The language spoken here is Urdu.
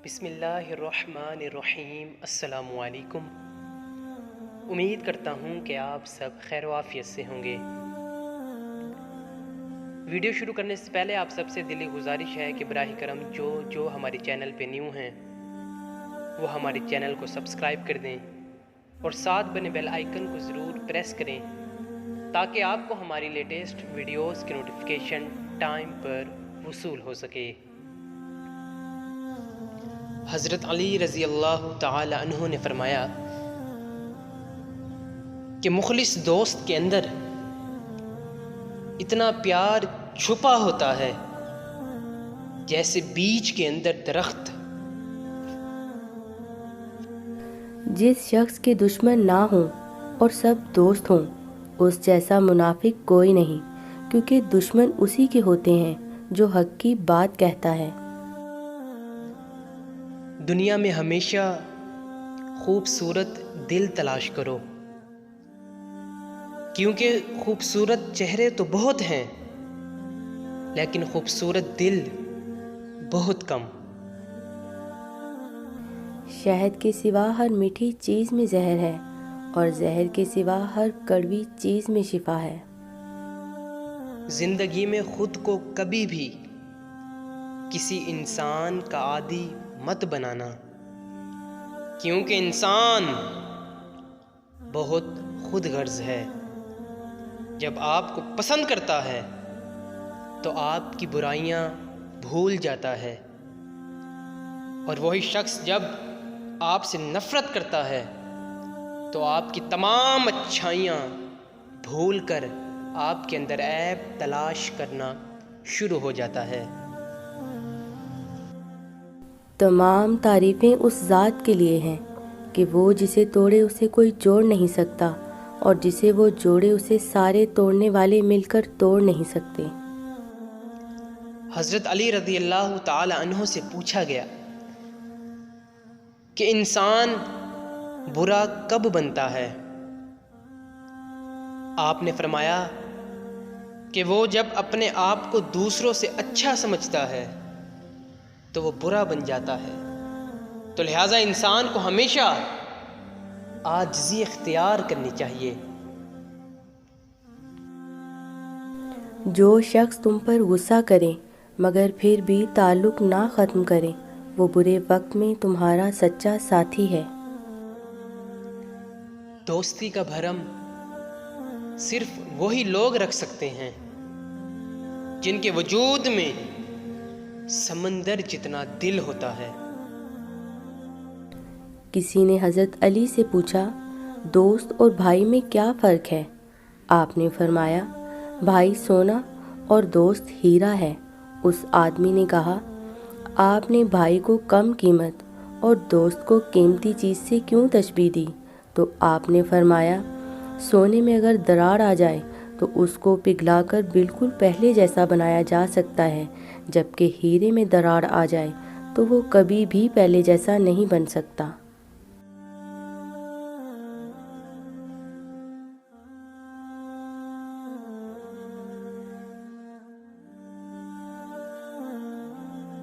بسم اللہ الرحمن الرحیم۔ السلام علیکم۔ امید کرتا ہوں کہ آپ سب خیر و عافیت سے ہوں گے۔ ویڈیو شروع کرنے سے پہلے آپ سب سے دلی گزارش ہے کہ براہ کرم جو ہمارے چینل پہ نیو ہیں وہ ہمارے چینل کو سبسکرائب کر دیں اور ساتھ بنے بیل آئیکن کو ضرور پریس کریں تاکہ آپ کو ہماری لیٹسٹ ویڈیوز کی نوٹیفیکیشن ٹائم پر وصول ہو سکے۔ حضرت علی رضی اللہ تعالی عنہ نے فرمایا کہ مخلص دوست کے اندر اتنا پیار چھپا ہوتا ہے جیسے بیج کے اندر درخت۔ جس شخص کے دشمن نہ ہوں اور سب دوست ہوں اس جیسا منافق کوئی نہیں، کیونکہ دشمن اسی کے ہوتے ہیں جو حق کی بات کہتا ہے۔ دنیا میں ہمیشہ خوبصورت دل تلاش کرو، کیونکہ خوبصورت چہرے تو بہت ہیں لیکن خوبصورت دل بہت کم۔ شہد کے سوا ہر میٹھی چیز میں زہر ہے اور زہر کے سوا ہر کڑوی چیز میں شفا ہے۔ زندگی میں خود کو کبھی بھی کسی انسان کا عادی مت بنانا، کیونکہ انسان بہت خود غرض ہے۔ جب آپ کو پسند کرتا ہے تو آپ کی برائیاں بھول جاتا ہے، اور وہی شخص جب آپ سے نفرت کرتا ہے تو آپ کی تمام اچھائیاں بھول کر آپ کے اندر عیب تلاش کرنا شروع ہو جاتا ہے۔ تمام تعریفیں اس ذات کے لیے ہیں کہ وہ جسے توڑے اسے کوئی جوڑ نہیں سکتا، اور جسے وہ جوڑے اسے سارے توڑنے والے مل کر توڑ نہیں سکتے۔ حضرت علی رضی اللہ تعالی عنہ سے پوچھا گیا کہ انسان برا کب بنتا ہے؟ آپ نے فرمایا کہ وہ جب اپنے آپ کو دوسروں سے اچھا سمجھتا ہے تو وہ برا بن جاتا ہے۔ تو لہٰذا انسان کو ہمیشہ عاجزی اختیار کرنی چاہیے۔ جو شخص تم پر غصہ کرے مگر پھر بھی تعلق نہ ختم کرے وہ برے وقت میں تمہارا سچا ساتھی ہے۔ دوستی کا بھرم صرف وہی لوگ رکھ سکتے ہیں جن کے وجود میں سمندر جتنا دل ہوتا ہے۔ کسی نے حضرت علی سے پوچھا، دوست اور بھائی میں کیا فرق ہے؟ آپ نے فرمایا، بھائی سونا اور دوست ہیرا ہے۔ اس آدمی نے کہا، آپ نے بھائی کو کم قیمت اور دوست کو قیمتی چیز سے کیوں تشبیہ دی؟ تو آپ نے فرمایا، سونے میں اگر دراڑ آ جائے تو اس کو پگھلا کر بالکل پہلے جیسا بنایا جا سکتا ہے، جبکہ ہیرے میں دراڑ آ جائے تو وہ کبھی بھی پہلے جیسا نہیں بن سکتا۔